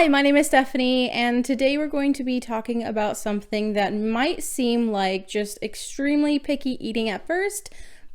Hi, my name is Bethany, and today we're going to be talking about something that might seem like just extremely picky eating at first,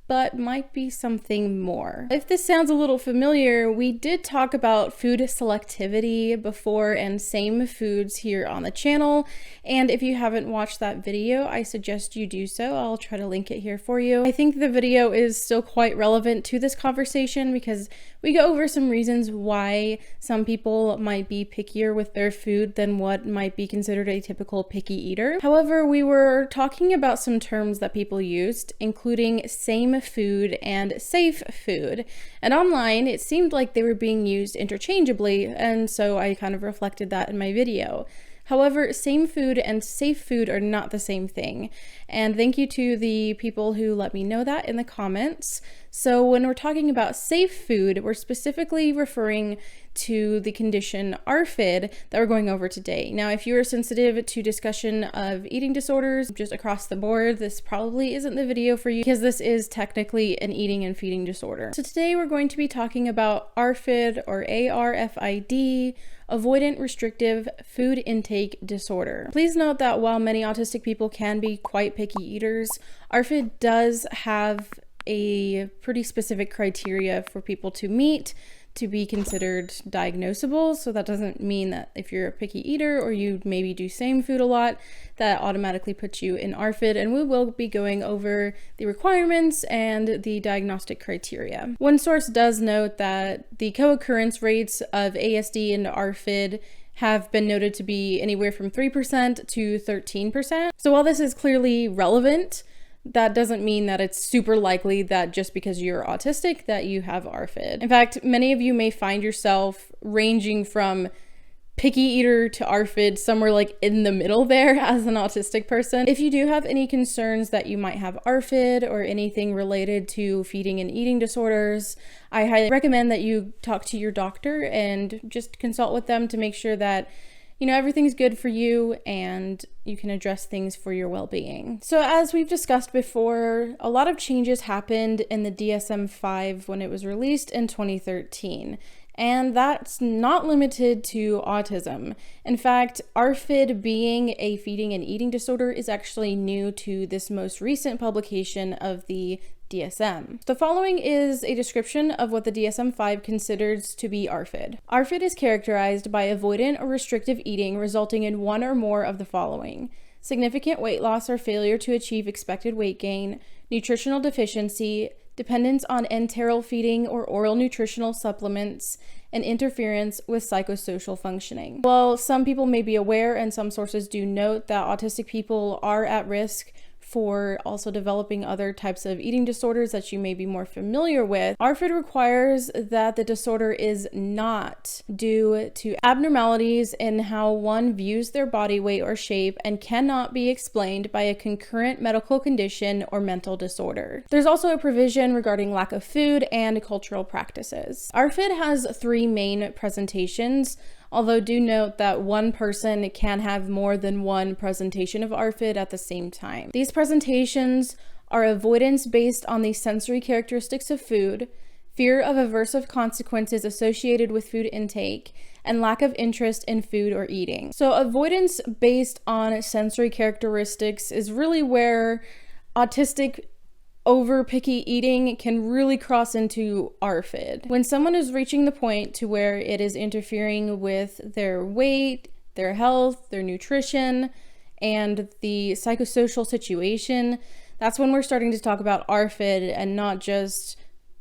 but might be something more. If this sounds a little familiar, we did talk about food selectivity before and same foods here on the channel, and if you haven't watched that video, I suggest you do so. I'll try to link it here for you. I think the video is still quite relevant to this conversation because we go over some reasons why some people might be pickier with their food than what might be considered a typical picky eater. However, we were talking about some terms that people used, including same food and safe food. And online, it seemed like they were being used interchangeably, and so I kind of reflected that in my video. However, same food and safe food are not the same thing. And thank you to the people who let me know that in the comments. So when we're talking about safe food, we're specifically referring to the condition ARFID that we're going over today. Now, if you are sensitive to discussion of eating disorders just across the board, this probably isn't the video for you because this is technically an eating and feeding disorder. So today we're going to be talking about ARFID or ARFID, Avoidant Restrictive Food Intake Disorder. Please note that while many autistic people can be quite picky eaters, ARFID does have a pretty specific criteria for people to meet to be considered diagnosable. So that doesn't mean that if you're a picky eater or you maybe do same food a lot, that automatically puts you in ARFID, and we will be going over the requirements and the diagnostic criteria. One source does note that the co-occurrence rates of ASD and ARFID have been noted to be anywhere from 3% to 13%. So while this is clearly relevant, that doesn't mean that it's super likely that just because you're autistic that you have ARFID. In fact, many of you may find yourself ranging from picky eater to ARFID, somewhere like in the middle there as an autistic person. If you do have any concerns that you might have ARFID or anything related to feeding and eating disorders, I highly recommend that you talk to your doctor and just consult with them to make sure that everything's good for you and you can address things for your well-being. So as we've discussed before, a lot of changes happened in the DSM-5 when it was released in 2013. And that's not limited to autism. In fact, ARFID being a feeding and eating disorder is actually new to this most recent publication of the DSM. The following is a description of what the DSM-5 considers to be ARFID. ARFID is characterized by avoidant or restrictive eating resulting in one or more of the following: significant weight loss or failure to achieve expected weight gain, nutritional deficiency, dependence on enteral feeding or oral nutritional supplements, and interference with psychosocial functioning. While some people may be aware, and some sources do note, that autistic people are at risk for also developing other types of eating disorders that you may be more familiar with, ARFID requires that the disorder is not due to abnormalities in how one views their body weight or shape and cannot be explained by a concurrent medical condition or mental disorder. There's also a provision regarding lack of food and cultural practices. ARFID has three main presentations, although do note that one person can have more than one presentation of ARFID at the same time. These presentations are avoidance based on the sensory characteristics of food, fear of aversive consequences associated with food intake, and lack of interest in food or eating. So avoidance based on sensory characteristics is really where autistic over picky eating can really cross into ARFID. When someone is reaching the point to where it is interfering with their weight, their health, their nutrition, and the psychosocial situation, that's when we're starting to talk about ARFID and not just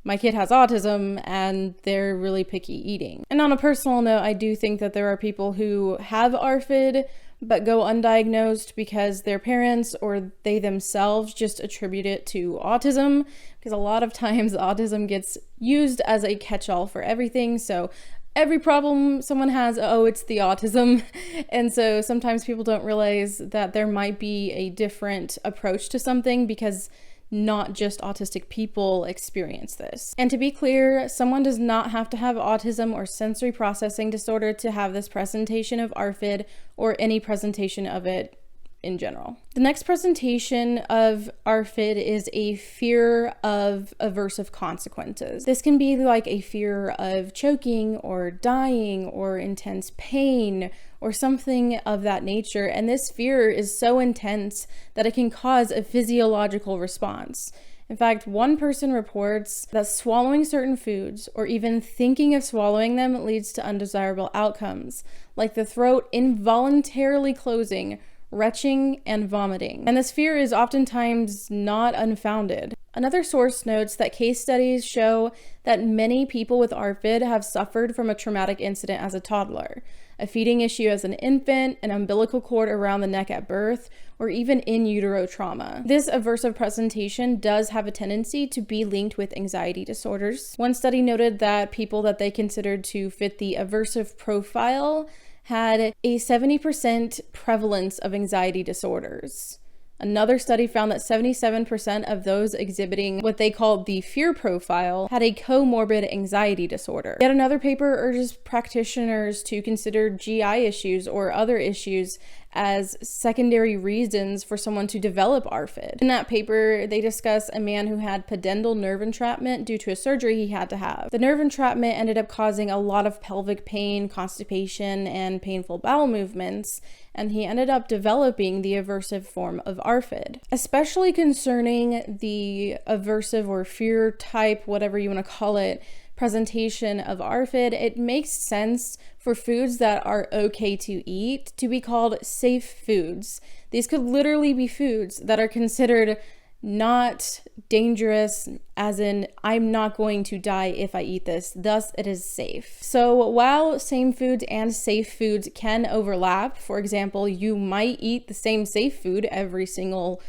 my kid has autism and they're really picky eating. And on a personal note, I do think that there are people who have ARFID but go undiagnosed because their parents or they themselves just attribute it to autism, because a lot of times autism gets used as a catch-all for everything. So every problem someone has, oh, it's the autism. And so sometimes people don't realize that there might be a different approach to something because not just autistic people experience this. And to be clear, someone does not have to have autism or sensory processing disorder to have this presentation of ARFID or any presentation of it in general. The next presentation of ARFID is a fear of aversive consequences. This can be like a fear of choking or dying or intense pain or something of that nature. And this fear is so intense that it can cause a physiological response. In fact, one person reports that swallowing certain foods or even thinking of swallowing them leads to undesirable outcomes, like the throat involuntarily closing, retching, and vomiting. And this fear is oftentimes not unfounded. Another source notes that case studies show that many people with ARFID have suffered from a traumatic incident as a toddler, a feeding issue as an infant, an umbilical cord around the neck at birth, or even in utero trauma. This aversive presentation does have a tendency to be linked with anxiety disorders. One study noted that people that they considered to fit the aversive profile had a 70% prevalence of anxiety disorders. Another study found that 77% of those exhibiting what they called the fear profile had a comorbid anxiety disorder. Yet another paper urges practitioners to consider GI issues or other issues as secondary reasons for someone to develop ARFID. In that paper, they discuss a man who had pudendal nerve entrapment due to a surgery he had to have. The nerve entrapment ended up causing a lot of pelvic pain, constipation, and painful bowel movements, and he ended up developing the aversive form of ARFID. Especially concerning the aversive or fear type, whatever you want to call it, presentation of ARFID, it makes sense for foods that are okay to eat to be called safe foods. These could literally be foods that are considered not dangerous, as in I'm not going to die if I eat this, thus it is safe. So while same foods and safe foods can overlap, for example, you might eat the same safe food every single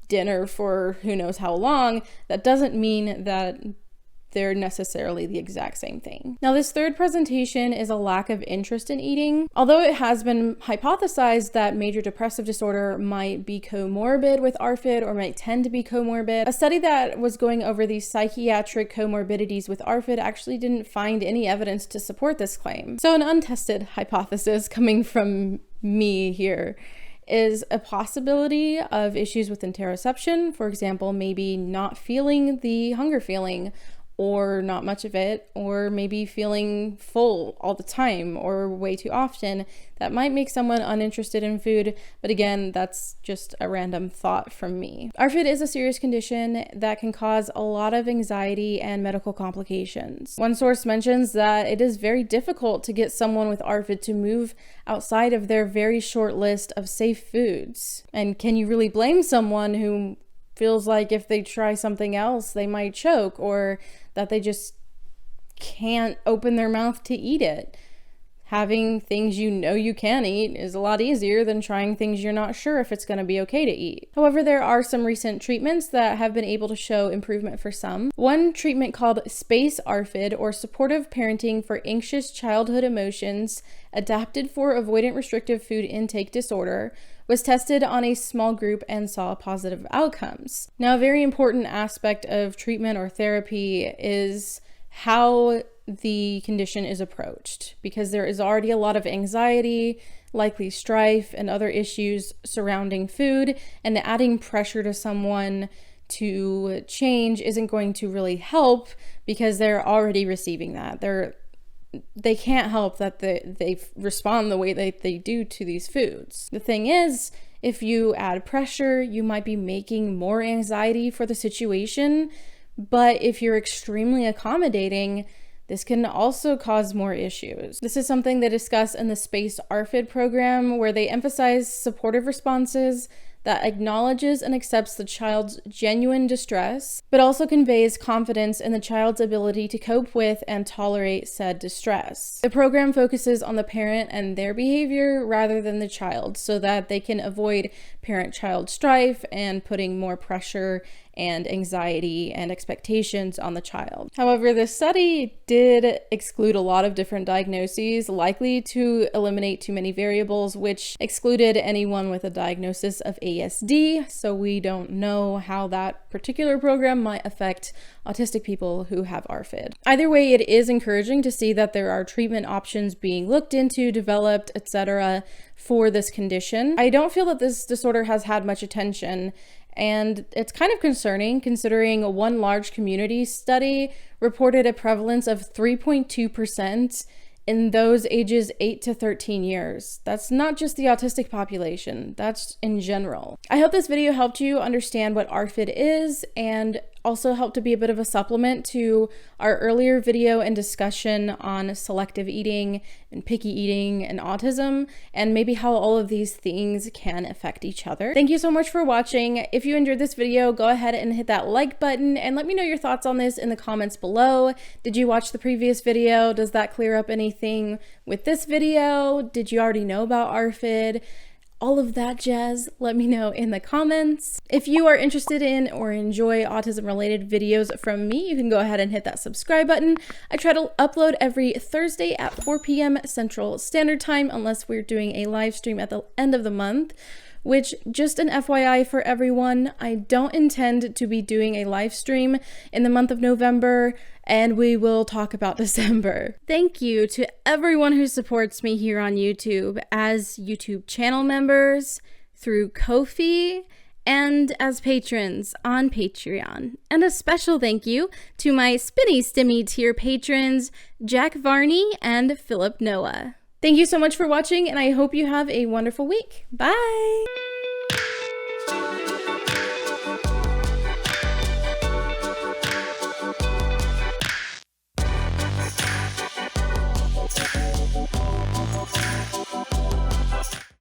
dinner for who knows how long, that doesn't mean that they're necessarily the exact same thing. Now, this third presentation is a lack of interest in eating. Although it has been hypothesized that major depressive disorder might be comorbid with ARFID or might tend to be comorbid, a study that was going over these psychiatric comorbidities with ARFID actually didn't find any evidence to support this claim. So an untested hypothesis coming from me here is a possibility of issues with interoception, for example, maybe not feeling the hunger feeling or not much of it, or maybe feeling full all the time or way too often. That might make someone uninterested in food, but again, that's just a random thought from me. ARFID is a serious condition that can cause a lot of anxiety and medical complications. One source mentions that it is very difficult to get someone with ARFID to move outside of their very short list of safe foods. And can you really blame someone who feels like if they try something else, they might choke, or that they just can't open their mouth to eat it? Having things you know you can eat is a lot easier than trying things you're not sure if it's going to be okay to eat. However, there are some recent treatments that have been able to show improvement for some. One treatment called SPACE ARFID, or Supportive Parenting for Anxious Childhood Emotions, adapted for Avoidant Restrictive Food Intake Disorder, was tested on a small group and saw positive outcomes. Now, a very important aspect of treatment or therapy is how the condition is approached, because there is already a lot of anxiety, likely strife, and other issues surrounding food, and adding pressure to someone to change isn't going to really help because they're already receiving that. They can't help that they respond the way they do to these foods. The thing is, if you add pressure, you might be making more anxiety for the situation, but if you're extremely accommodating, this can also cause more issues. This is something they discuss in the SPACE ARFID program, where they emphasize supportive responses that acknowledges and accepts the child's genuine distress, but also conveys confidence in the child's ability to cope with and tolerate said distress. The program focuses on the parent and their behavior rather than the child, so that they can avoid parent-child strife and putting more pressure and anxiety and expectations on the child. However, this study did exclude a lot of different diagnoses, likely to eliminate too many variables, which excluded anyone with a diagnosis of ASD, so we don't know how that particular program might affect autistic people who have ARFID. Either way, it is encouraging to see that there are treatment options being looked into, developed, etc. for this condition. I don't feel that this disorder has had much attention, and it's kind of concerning considering one large community study reported a prevalence of 3.2% in those ages 8 to 13 years. That's not just the autistic population, that's in general. I hope this video helped you understand what ARFID is and also helped to be a bit of a supplement to our earlier video and discussion on selective eating and picky eating and autism, and maybe how all of these things can affect each other. Thank you so much for watching. If you enjoyed this video, go ahead and hit that like button and let me know your thoughts on this in the comments below. Did you watch the previous video? Does that clear up anything with this video? Did you already know about ARFID? All of that jazz, let me know in the comments. If you are interested in or enjoy autism related videos from me, you can go ahead and hit that subscribe button. I try to upload every Thursday at 4 p.m. Central Standard Time, unless we're doing a live stream at the end of the month. Which, just an FYI for everyone, I don't intend to be doing a live stream in the month of November, and we will talk about December. Thank you to everyone who supports me here on YouTube as YouTube channel members, through Ko-fi, and as patrons on Patreon. And a special thank you to my Spinny Stimmy tier patrons, Jack Varney and Philip Noah. Thank you so much for watching, and I hope you have a wonderful week. Bye!